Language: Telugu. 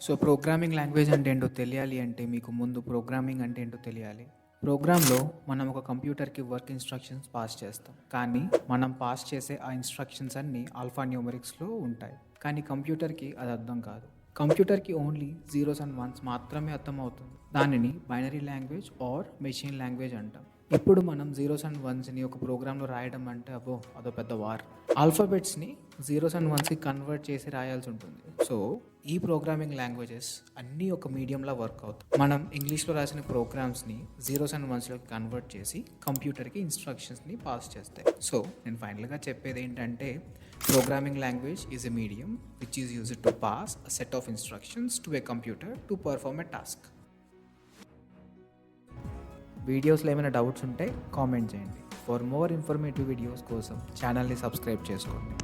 సో ప్రోగ్రామింగ్ లాంగ్వేజ్ అంటే ఏంటో తెలియాలి అంటే మీకు ముందు ప్రోగ్రామింగ్ అంటే ఏంటో తెలియాలి. ప్రోగ్రామ్‌లో మనం ఒక కంప్యూటర్‌కి వర్క్ ఇన్‌స్ట్రక్షన్స్ పాస్ చేస్తాం. కానీ మనం పాస్ చేసే ఆ ఇన్‌స్ట్రక్షన్స్ అన్నీ ఆల్ఫా న్యూమరిక్స్‌లో ఉంటాయి. కానీ కంప్యూటర్‌కి అది అర్థం కాదు. కంప్యూటర్‌కి ఓన్లీ జీరోస్ అండ్ వన్స్ మాత్రమే అర్థమవుతుంది. దానిని binary language or machine language అంటాం. ఇప్పుడు మనం జీరోస్ అండ్ వన్స్‌ని ఒక ప్రోగ్రామ్‌లో రాయడం అంటే అబ్బో! అదో పెద్ద వార్. ఆల్ఫాబెట్స్‌ని జీరోస్ అండ్ వన్స్‌కి కన్వర్ట్ చేసి రాయాల్సి ఉంటుంది. సో ఈ ప్రోగ్రామింగ్ లాంగ్వేజెస్ అన్నీ ఒక మీడియంలా వర్క్ అవుతాయి. మనం ఇంగ్లీష్‌లో రాసిన ప్రోగ్రామ్స్‌ని జీరోస్ అండ్ వన్స్‌లోకి కన్వర్ట్ చేసి కంప్యూటర్‌కి ఇన్‌స్ట్రక్షన్స్‌ని పాస్ చేస్తాయి. సో నేను ఫైనల్‌గా చెప్పేది ఏంటంటే programming language is a medium which is used to pass a set of instructions to a computer to perform a task. వీడియోస్లో ఏమైనా డౌట్స్ ఉంటే కామెంట్ చేయండి. ఫర్ మోర్ ఇన్ఫర్మేటివ్ వీడియోస్ కోసం ఛానల్ని సబ్స్క్రైబ్ చేసుకోండి.